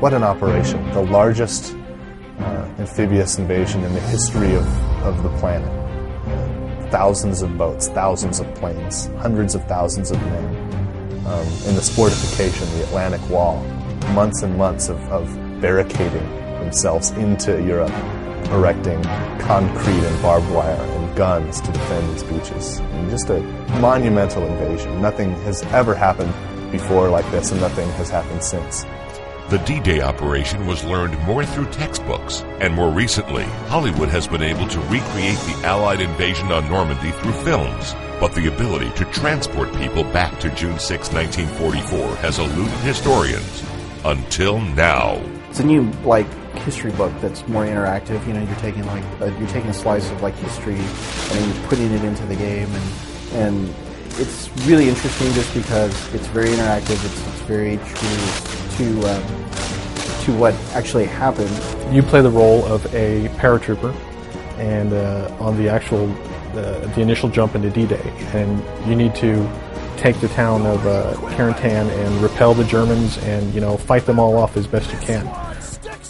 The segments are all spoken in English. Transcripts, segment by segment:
What an operation. The largest amphibious invasion in the history of the planet. Thousands of boats, thousands of planes, hundreds of thousands of men. In the fortification, the Atlantic Wall, months and months of barricading themselves into Europe, erecting concrete and barbed wire and guns to defend these beaches. And just a monumental invasion. Nothing has ever happened before like this, and nothing has happened since. The D-Day operation was learned more through textbooks, and more recently, Hollywood has been able to recreate the Allied invasion on Normandy through films. But the ability to transport people back to June 6, 1944 has eluded historians until now. It's a new, history book that's more interactive. You know, you're taking a slice of history and you're putting it into the game, and it's really interesting just because it's very interactive. It's very true to what actually happened. You play the role of a paratrooper, and on the actual the initial jump into D-Day, and you need to take the town of Carentan and repel the Germans and fight them all off as best you can.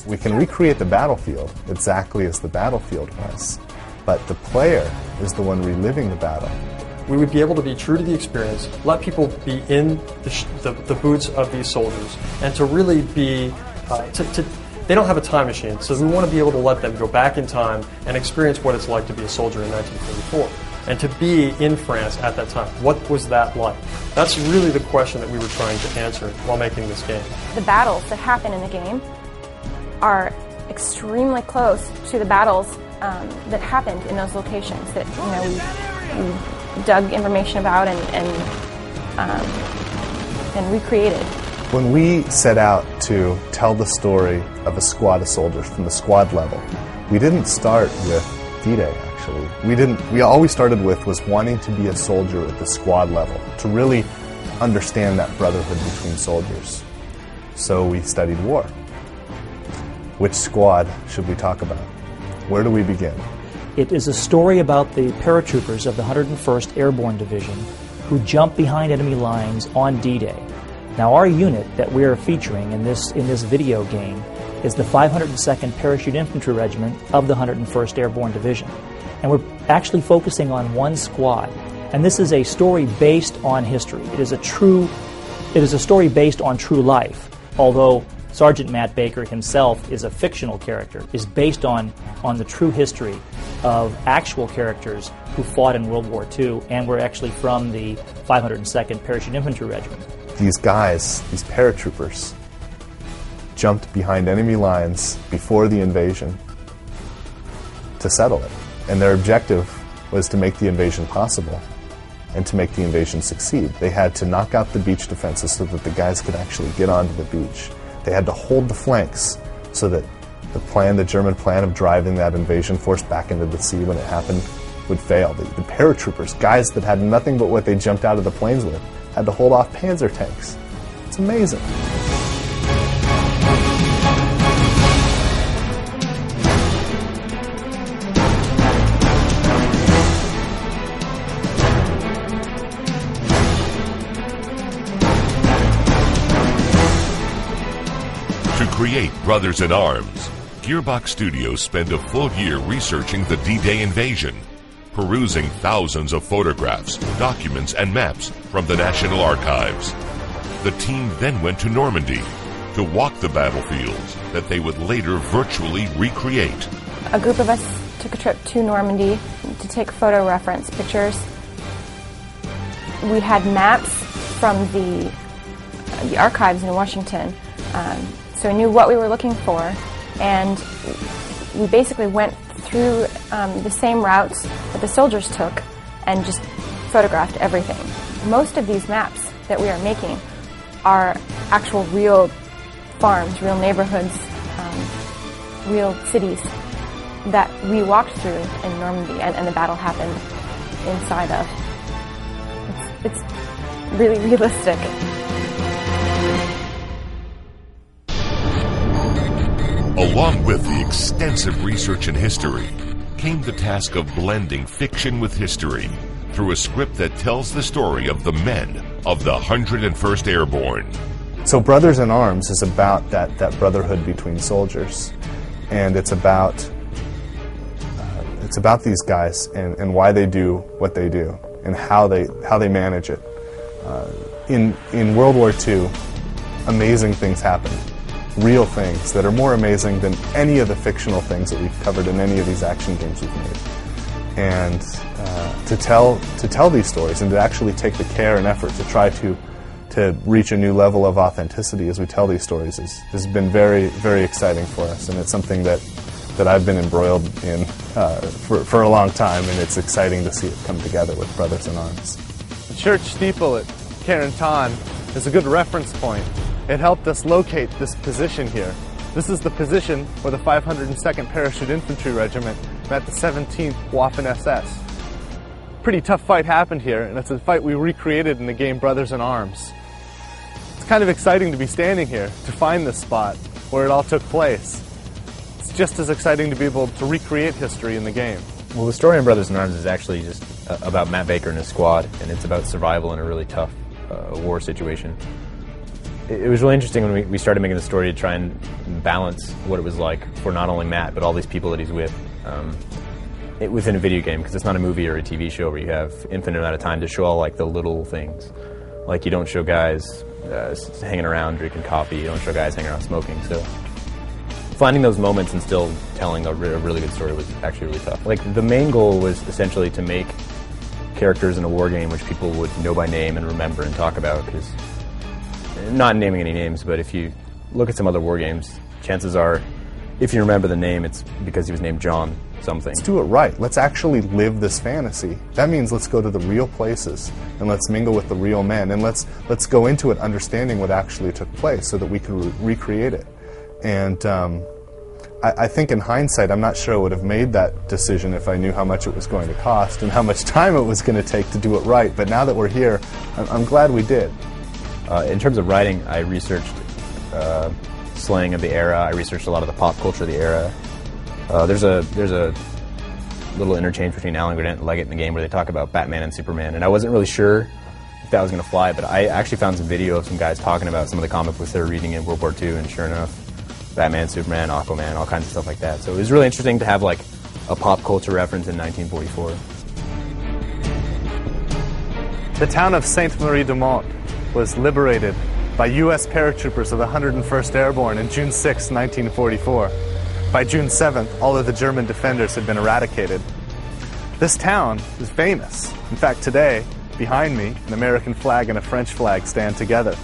We can recreate the battlefield exactly as the battlefield was, but the player is the one reliving the battle. We would be able to be true to the experience, let people be in the boots of these soldiers, and to really be, they don't have a time machine, so we want to be able to let them go back in time and experience what it's like to be a soldier in 1944, and to be in France at that time. What was that like? That's really the question that we were trying to answer while making this game. The battles that happen in the game are extremely close to the battles that happened in those locations that we dug information about and recreated. When we set out to tell the story of a squad of soldiers from the squad level, we didn't start with D-Day, actually. All we started with was wanting to be a soldier at the squad level, to really understand that brotherhood between soldiers. So we studied war. Which squad should we talk about? Where do we begin? It is a story about the paratroopers of the 101st Airborne Division who jumped behind enemy lines on D-Day. Now, our unit that we are featuring in this video game is the 502nd Parachute Infantry Regiment of the 101st Airborne Division. And we're actually focusing on one squad. And this is a story based on history. It is a story based on true life, although Sergeant Matt Baker himself is a fictional character, is based on the true history of actual characters who fought in World War II and were actually from the 502nd Parachute Infantry Regiment. These guys, these paratroopers, jumped behind enemy lines before the invasion to settle it. And their objective was to make the invasion possible and to make the invasion succeed. They had to knock out the beach defenses so that the guys could actually get onto the beach. They had to hold the flanks so that the German plan of driving that invasion force back into the sea when it happened would fail. The paratroopers, guys that had nothing but what they jumped out of the planes with, had to hold off Panzer tanks. It's amazing. To create Brothers in Arms, Gearbox Studios spent a full year researching the D-Day invasion, perusing thousands of photographs, documents, and maps from the National Archives. The team then went to Normandy to walk the battlefields that they would later virtually recreate. A group of us took a trip to Normandy to take photo reference pictures. We had maps from the archives in Washington, so we knew what we were looking for, and we basically went through the same routes that the soldiers took and just photographed everything. Most of these maps that we are making are actual real farms, real neighborhoods, real cities that we walked through in Normandy and the battle happened inside of. It's really realistic. Along with the extensive research in history came the task of blending fiction with history through a script that tells the story of the men of the 101st Airborne. So Brothers in Arms is about that brotherhood between soldiers, and it's about these guys and why they do what they do and how they manage it. In World War II, amazing things happened, real things that are more amazing than any of the fictional things that we've covered in any of these action games we've made. And to tell these stories and to actually take the care and effort to try to reach a new level of authenticity as we tell these stories has been very, very exciting for us, and it's something that I've been embroiled in for a long time, and it's exciting to see it come together with Brothers in Arms. The church steeple at Carentan is a good reference point. It helped us locate this position here. This is the position where the 502nd Parachute Infantry Regiment met the 17th Waffen-SS. Pretty tough fight happened here, and it's a fight we recreated in the game Brothers in Arms. It's kind of exciting to be standing here, to find this spot where it all took place. It's just as exciting to be able to recreate history in the game. Well, the story in Brothers in Arms is actually just about Matt Baker and his squad, and it's about survival in a really tough war situation. It was really interesting when we started making the story to try and balance what it was like for not only Matt, but all these people that he's with within a video game, because it's not a movie or a TV show where you have infinite amount of time to show all like the little things. Like you don't show guys hanging around drinking coffee, you don't show guys hanging around smoking, so finding those moments and still telling a really good story was actually really tough. Like the main goal was essentially to make characters in a war game which people would know by name and remember and talk about, because not naming any names, but if you look at some other war games, chances are, if you remember the name, it's because he was named John something. Let's do it right. Let's actually live this fantasy. That means let's go to the real places and let's mingle with the real men, and let's go into it understanding what actually took place so that we can recreate it. And I think in hindsight, I'm not sure I would have made that decision if I knew how much it was going to cost and how much time it was going to take to do it right. But now that we're here, I'm glad we did. In terms of writing, I researched slang of the era. I researched a lot of the pop culture of the era. There's a little interchange between Alan Granett and Leggett in the game where they talk about Batman and Superman, and I wasn't really sure if that was going to fly, but I actually found some video of some guys talking about some of the comic books they were reading in World War II, and sure enough, Batman, Superman, Aquaman, all kinds of stuff like that. So it was really interesting to have like a pop culture reference in 1944. The town of Sainte-Marie-de-Mont was liberated by U.S. paratroopers of the 101st Airborne in June 6, 1944. By June 7th, all of the German defenders had been eradicated. This town is famous. In fact, today, behind me, an American flag and a French flag stand together.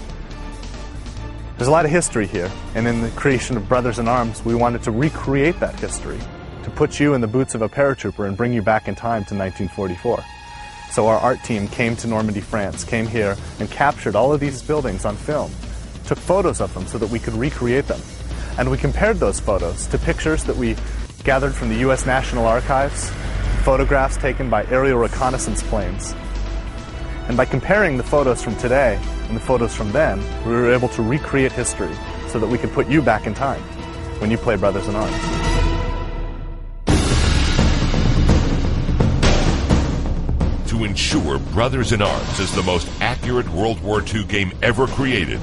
There's a lot of history here, and in the creation of Brothers in Arms, we wanted to recreate that history, to put you in the boots of a paratrooper and bring you back in time to 1944. So our art team came to Normandy, France, came here and captured all of these buildings on film, took photos of them so that we could recreate them. And we compared those photos to pictures that we gathered from the U.S. National Archives, photographs taken by aerial reconnaissance planes. And by comparing the photos from today and the photos from then, we were able to recreate history so that we could put you back in time when you play Brothers in Arms. To ensure Brothers in Arms is the most accurate World War II game ever created,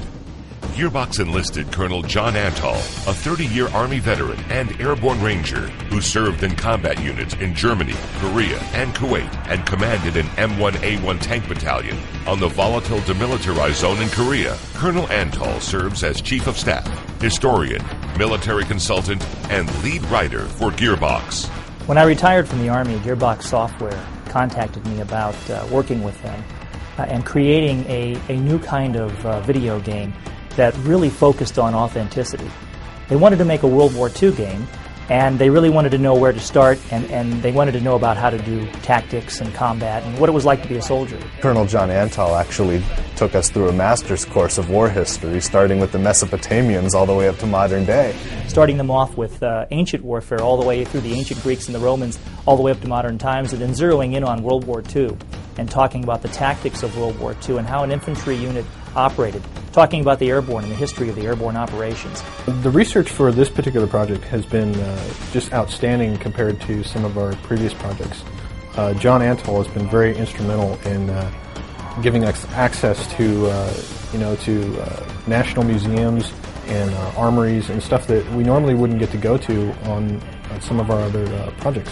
Gearbox enlisted Colonel John Antall, a 30-year Army veteran and airborne ranger who served in combat units in Germany, Korea, and Kuwait, and commanded an M1A1 tank battalion on the volatile demilitarized zone in Korea. Colonel Antall serves as Chief of Staff, historian, military consultant, and lead writer for Gearbox. When I retired from the Army, Gearbox Software contacted me about working with them and creating a new kind of video game that really focused on authenticity. They wanted to make a World War II game, and they really wanted to know where to start, and they wanted to know about how to do tactics and combat and what it was like to be a soldier. Colonel John Antall actually took us through a master's course of war history, starting with the Mesopotamians all the way up to modern day. Starting them off with ancient warfare all the way through the ancient Greeks and the Romans all the way up to modern times, and then zeroing in on World War II and talking about the tactics of World War II and how an infantry unit operated, talking about the airborne and the history of the airborne operations. The research for this particular project has been just outstanding compared to some of our previous projects. John Antall has been very instrumental in giving us access to national museums and armories and stuff that we normally wouldn't get to go to on some of our other projects.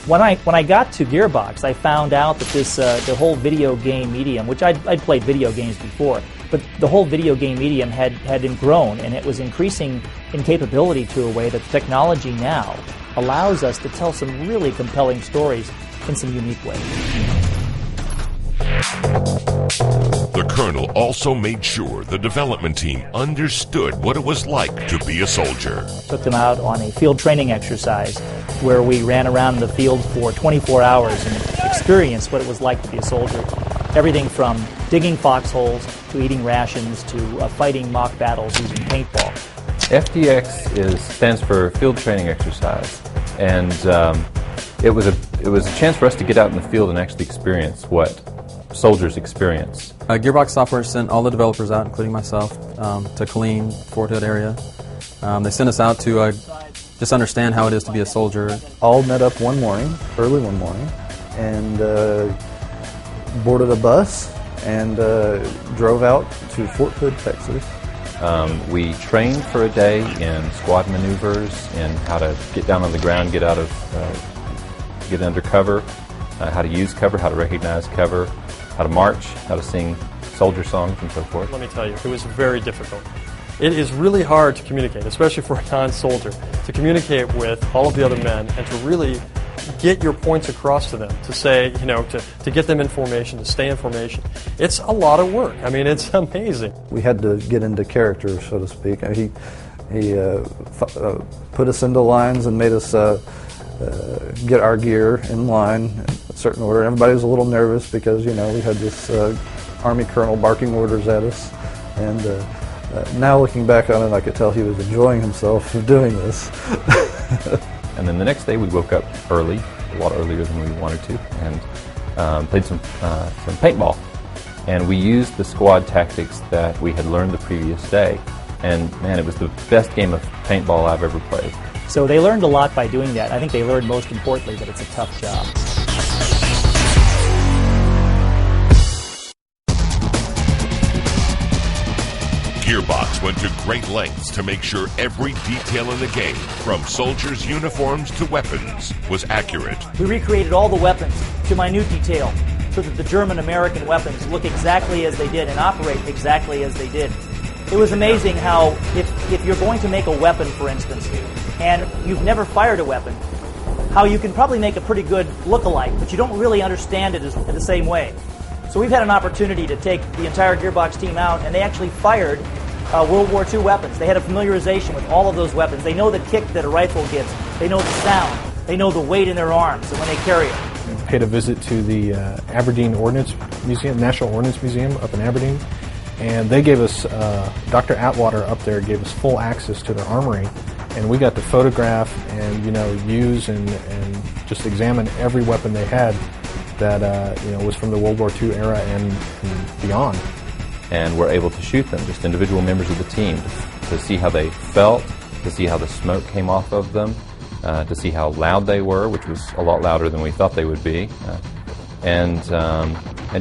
When I got to Gearbox, I found out that this the whole video game medium, which I'd played video games before, but the whole video game medium had been grown, and it was increasing in capability to a way that the technology now allows us to tell some really compelling stories in some unique ways. The Colonel also made sure the development team understood what it was like to be a soldier. Took them out on a field training exercise where we ran around the field for 24 hours and experienced what it was like to be a soldier. Everything from digging foxholes to eating rations to fighting mock battles using paintball. FTX stands for Field Training Exercise, and it was a chance for us to get out in the field and actually experience what soldiers experience. Gearbox Software sent all the developers out, including myself, to Killeen, Fort Hood area. They sent us out to just understand how it is to be a soldier. All met up one morning, early one morning, and boarded a bus and drove out to Fort Hood, Texas. We trained for a day in squad maneuvers, in how to get down on the ground, get under cover, how to use cover, how to recognize cover, how to march, how to sing soldier songs, and so forth. Let me tell you, it was very difficult. It is really hard to communicate, especially for a non-soldier, to communicate with all of the other men and to really get your points across to them, to say, to get them in formation, to stay in formation. It's a lot of work. I mean, it's amazing. We had to get into character, so to speak. He put us into lines and made us get our gear in line in a certain order. Everybody was a little nervous because, we had this Army colonel barking orders at us. And now looking back on it, I could tell he was enjoying himself for doing this. And then the next day we woke up early, a lot earlier than we wanted to, and played some paintball. And we used the squad tactics that we had learned the previous day. And man, it was the best game of paintball I've ever played. So they learned a lot by doing that. I think they learned most importantly that it's a tough job. Gearbox went to great lengths to make sure every detail in the game, from soldiers' uniforms to weapons, was accurate. We recreated all the weapons to minute detail so that the German-American weapons look exactly as they did and operate exactly as they did. It was amazing how, if you're going to make a weapon, for instance, and you've never fired a weapon, how you can probably make a pretty good look-alike, but you don't really understand it in the same way. So we've had an opportunity to take the entire Gearbox team out, and they actually fired World War II weapons. They had a familiarization with all of those weapons. They know the kick that a rifle gives. They know the sound. They know the weight in their arms and when they carry it. Paid a visit to the Aberdeen Ordnance Museum, National Ordnance Museum up in Aberdeen, and they gave us, Dr. Atwater up there gave us full access to their armory, and we got to photograph and use and just examine every weapon they had that was from the World War II era and beyond. And we're able to shoot them, just individual members of the team, to see how they felt, to see how the smoke came off of them, to see how loud they were, which was a lot louder than we thought they would be, and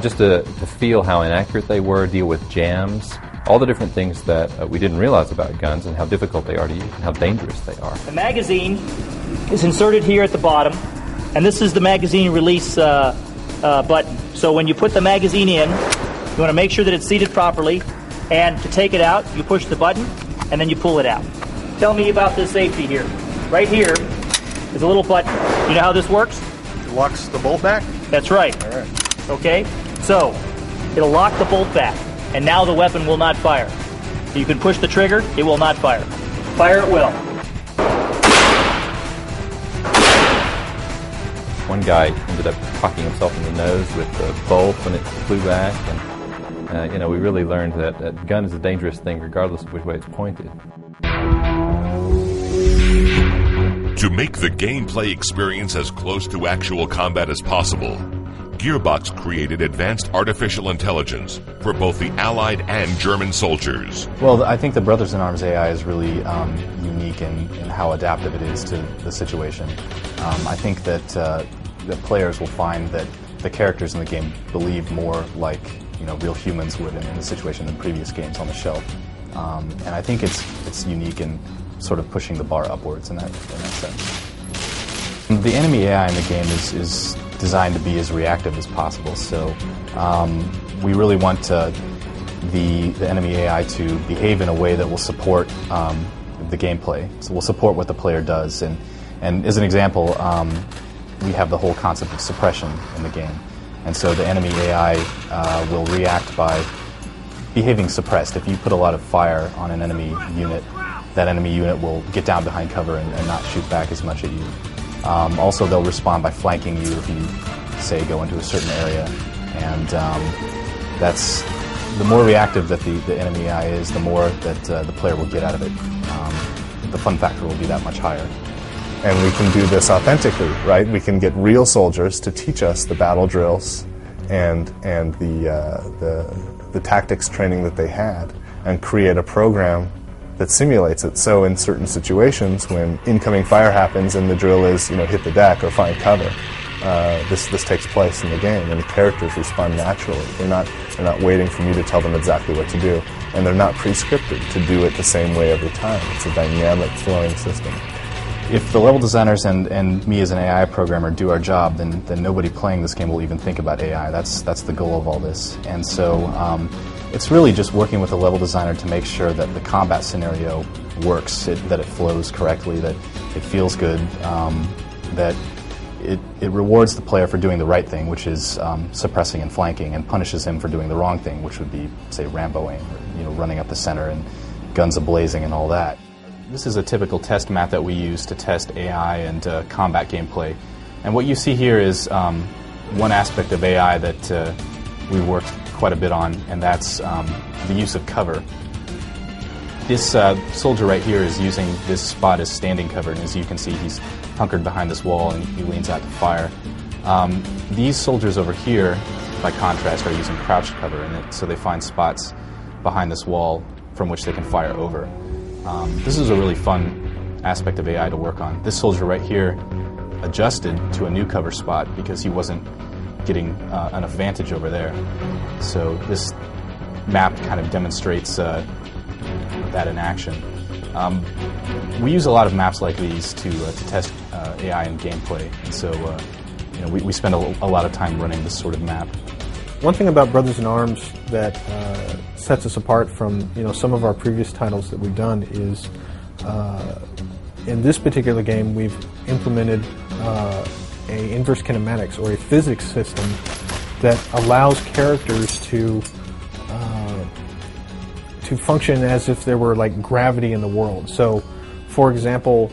just to feel how inaccurate they were, deal with jams, all the different things that we didn't realize about guns and how difficult they are to use and how dangerous they are. The magazine is inserted here at the bottom, and this is the magazine release button. So when you put the magazine in, you want to make sure that it's seated properly, and to take it out, you push the button, and then you pull it out. Tell me about this safety here. Right here is a little button. You know how this works? It locks the bolt back? That's right. All right. Okay? So, it'll lock the bolt back, and now the weapon will not fire. You can push the trigger, it will not fire. Fire it will. One guy ended up cocking himself in the nose with the bolt when it flew back, and we really learned that a gun is a dangerous thing regardless of which way it's pointed. To make the gameplay experience as close to actual combat as possible, Gearbox created advanced artificial intelligence for both the Allied and German soldiers. Well, I think the Brothers in Arms AI is really unique in how adaptive it is to the situation. I think that players will find that the characters in the game believe more like real humans would in the situation in previous games on the shelf. And I think it's unique in sort of pushing the bar upwards in that sense. The enemy AI in the game is designed to be as reactive as possible, so we really want the enemy AI to behave in a way that will support the gameplay. So we'll support what the player does, and as an example, we have the whole concept of suppression in the game, and so the enemy AI will react by behaving suppressed. If you put a lot of fire on an enemy unit, that enemy unit will get down behind cover and not shoot back as much at you. Also, they'll respond by flanking you if you, say, go into a certain area, and that's the more reactive that the enemy AI is, the more that the player will get out of it. The fun factor will be that much higher. And we can do this authentically, right? We can get real soldiers to teach us the battle drills and the tactics training that they had, and create a program that simulates it. So in certain situations, when incoming fire happens and the drill is, hit the deck or find cover, this takes place in the game, and the characters respond naturally. They're not waiting for me to tell them exactly what to do, and they're not pre-scripted to do it the same way every time. It's a dynamic, flowing system. If the level designers and me as an AI programmer do our job, then nobody playing this game will even think about AI. That's the goal of all this. And so it's really just working with the level designer to make sure that the combat scenario works, that it flows correctly, that it feels good, that it rewards the player for doing the right thing, which is suppressing and flanking, and punishes him for doing the wrong thing, which would be, say, Ramboing, or running up the center and guns a-blazing and all that. This is a typical test map that we use to test AI and combat gameplay. And what you see here is one aspect of AI that we've worked quite a bit on, and that's the use of cover. This soldier right here is using this spot as standing cover, and as you can see, he's hunkered behind this wall and he leans out to fire. These soldiers over here, by contrast, are using crouched cover, and so they find spots behind this wall from which they can fire over. This is a really fun aspect of AI to work on. This soldier right here adjusted to a new cover spot because he wasn't getting enough vantage over there. So this map kind of demonstrates that in action. We use a lot of maps like these to test AI and gameplay, and so we spend a lot of time running this sort of map. One thing about Brothers in Arms that sets us apart from some of our previous titles that we've done is in this particular game we've implemented a inverse kinematics, or a physics system that allows characters to function as if there were like gravity in the world. So, for example,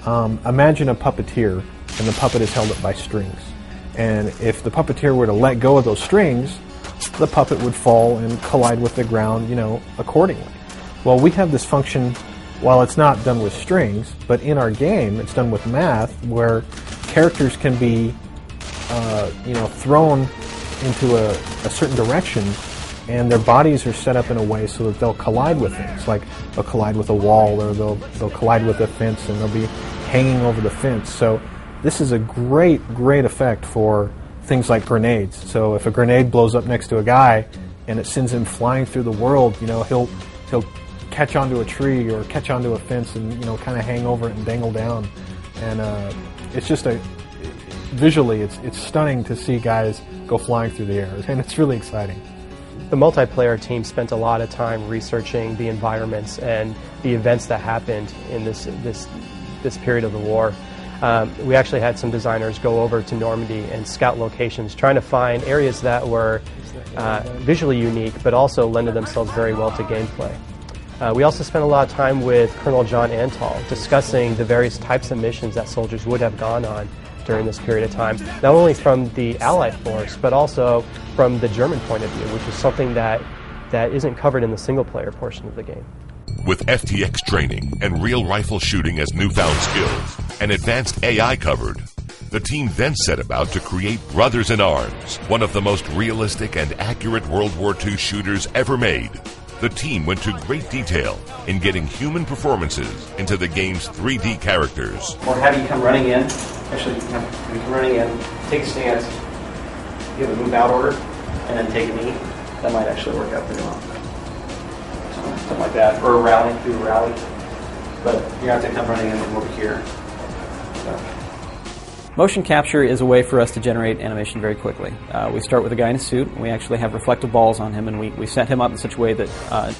imagine a puppeteer, and the puppet is held up by strings. And if the puppeteer were to let go of those strings, the puppet would fall and collide with the ground, accordingly. Well, we have this function, while it's not done with strings, but in our game, it's done with math, where characters can be, thrown into a certain direction, and their bodies are set up in a way so that they'll collide with things. Like they'll collide with a wall, or they'll collide with a fence, and they'll be hanging over the fence. So this is a great effect for things like grenades. So if a grenade blows up next to a guy and it sends him flying through the world, he'll catch onto a tree or catch onto a fence and kind of hang over it and dangle down. And it's just visually it's stunning to see guys go flying through the air, and it's really exciting. The multiplayer team spent a lot of time researching the environments and the events that happened in this period of the war. We actually had some designers go over to Normandy and scout locations, trying to find areas that were visually unique, but also lended themselves very well to gameplay. We also spent a lot of time with Colonel John Antal discussing the various types of missions that soldiers would have gone on during this period of time, not only from the Allied force, but also from the German point of view, which is something that isn't covered in the single-player portion of the game. With FTX training and real rifle shooting as newfound skills and advanced AI covered, the team then set about to create Brothers in Arms, one of the most realistic and accurate World War II shooters ever made. The team went to great detail in getting human performances into the game's 3D characters. Or have you come running in, actually have you come running in, take a stance, give a move out order, and then take a knee, that might actually work out pretty well. Something like that, or a rally, do a rally. But you have to come running in from over here. So. Motion capture is a way for us to generate animation very quickly. We start with a guy in a suit, and we actually have reflective balls on him, and we set him up in such a way that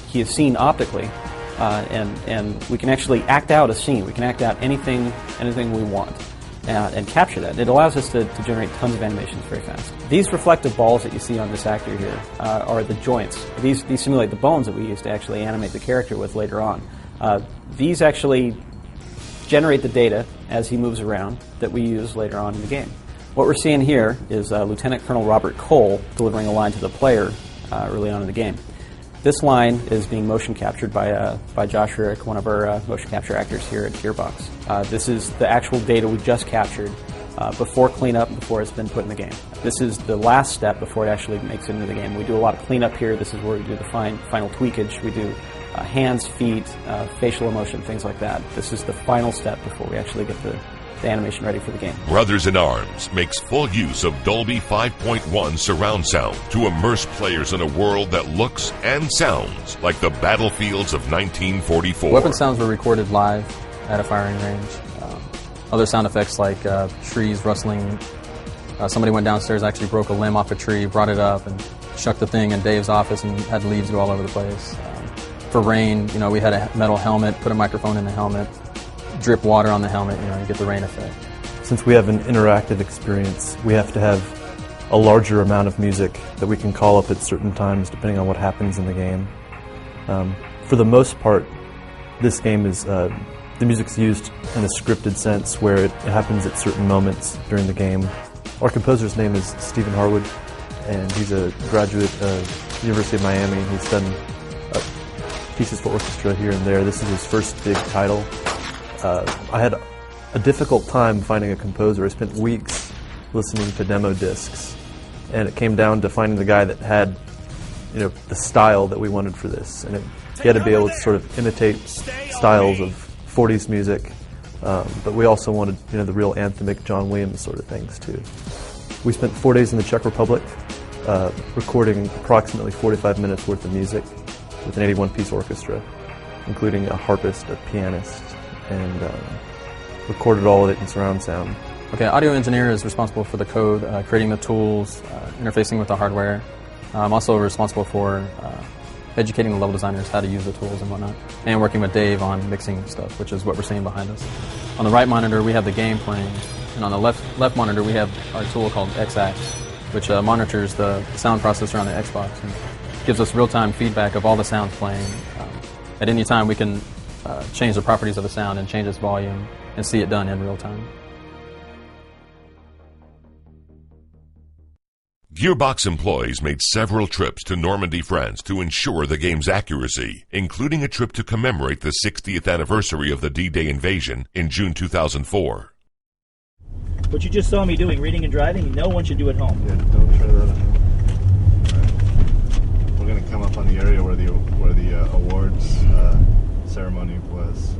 he is seen optically, and we can actually act out a scene. We can act out anything we want. And capture that. It allows us to generate tons of animations very fast. These reflective balls that you see on this actor here are the joints. These simulate the bones that we use to actually animate the character with later on. These actually generate the data as he moves around that we use later on in the game. What we're seeing here is Lieutenant Colonel Robert Cole delivering a line to the player early on in the game. This line is being motion captured by Josh Rick, one of our motion capture actors here at Gearbox. This is the actual data we just captured before cleanup, before it's been put in the game. This is the last step before it actually makes it into the game. We do a lot of cleanup here. This is where we do the final tweakage. We do hands, feet, facial emotion, things like that. This is the final step before we actually get the animation ready for the game. Brothers in Arms makes full use of Dolby 5.1 surround sound to immerse players in a world that looks and sounds like the battlefields of 1944. Weapon sounds were recorded live at a firing range. Other sound effects like trees rustling. Somebody went downstairs, actually broke a limb off a tree, brought it up and shucked the thing in Dave's office and had leaves go all over the place. For rain, we had a metal helmet, put a microphone in the helmet, drip water on the helmet, you get the rain effect. Since we have an interactive experience, we have to have a larger amount of music that we can call up at certain times depending on what happens in the game. For the most part, this game is, the music's used in a scripted sense where it happens at certain moments during the game. Our composer's name is Stephen Harwood, and he's a graduate of the University of Miami. He's done pieces for orchestra here and there. This is his first big title. I had a difficult time finding a composer. I spent weeks listening to demo discs, and it came down to finding the guy that had, the style that we wanted for this. And he had to be able to sort of imitate styles of 40s music, but we also wanted, the real anthemic John Williams sort of things too. We spent 4 days in the Czech Republic, recording approximately 45 minutes worth of music with an 81-piece orchestra, including a harpist, a pianist, and recorded all of it in surround sound. Okay, audio engineer is responsible for the code, creating the tools, interfacing with the hardware. I'm also responsible for educating the level designers how to use the tools and whatnot, and working with Dave on mixing stuff, which is what we're seeing behind us. On the right monitor, we have the game playing, and on the left monitor, we have our tool called X-Act, which monitors the sound processor on the Xbox and gives us real-time feedback of all the sounds playing. At any time, we can change the properties of the sound and change its volume and see it done in real time. Gearbox employees made several trips to Normandy, France to ensure the game's accuracy, including a trip to commemorate the 60th anniversary of the D-Day invasion in June 2004. What you just saw me doing, reading and driving, no one should do at home. Yeah, don't try that at home. Right. We're going to come up on the area where the awards ceremony was.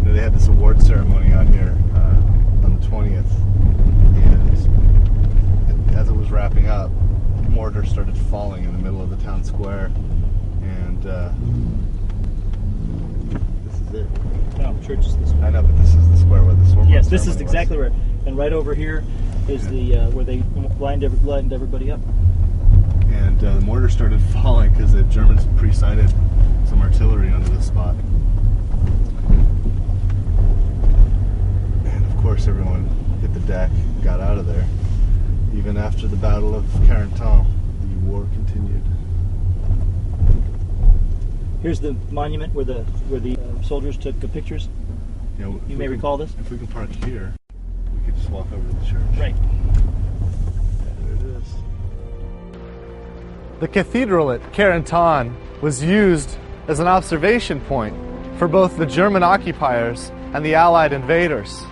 They had this award ceremony out here on the 20th, and as it was wrapping up, mortar started falling in the middle of the town square, and this is it. No, church is this way. I know, but this is the square where the swarm. Yes, this is exactly right. And right over here is the where they lined everybody up. And the mortar started falling because the Germans pre-sighted some artillery under this spot. And of course everyone hit the deck and got out of there. Even after the Battle of Carentan, the war continued. Here's the monument where the soldiers took pictures. You may recall this? If we can park here, we could just walk over to the church. Right. There it is. The cathedral at Carentan was used as an observation point for both the German occupiers and the Allied invaders.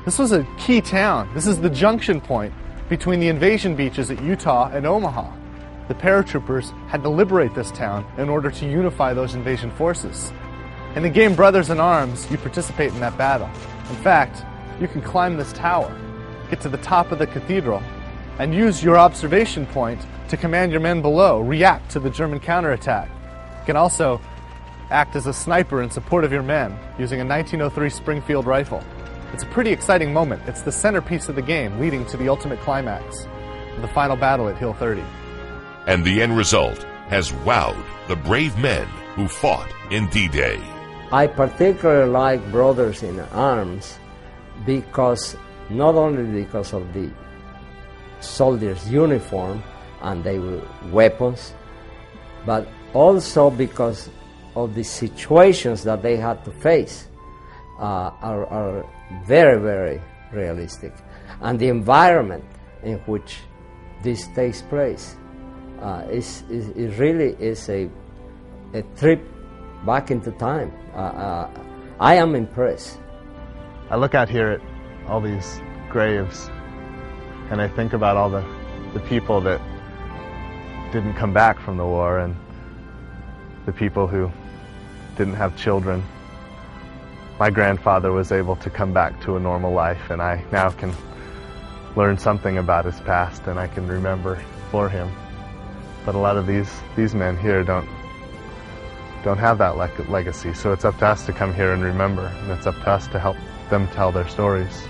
This was a key town. This is the junction point between the invasion beaches at Utah and Omaha. The paratroopers had to liberate this town in order to unify those invasion forces. In the game Brothers in Arms, you participate in that battle. In fact, you can climb this tower, get to the top of the cathedral, and use your observation point to command your men below react to the German counterattack. You can also act as a sniper in support of your men using a 1903 Springfield rifle. It's a pretty exciting moment. It's the centerpiece of the game, leading to the ultimate climax, the final battle at Hill 30. And the end result has wowed the brave men who fought in D-Day. I particularly like Brothers in Arms because not only because of the soldiers' uniform and their weapons, but also because of the situations that they had to face are very, very realistic. And the environment in which this takes place is really a trip back into time. I am impressed. I look out here at all these graves and I think about all the people that didn't come back from the war and the people who didn't have children. My grandfather was able to come back to a normal life, and I now can learn something about his past and I can remember for him. But a lot of these men here don't have that legacy, so it's up to us to come here and remember, and it's up to us to help them tell their stories.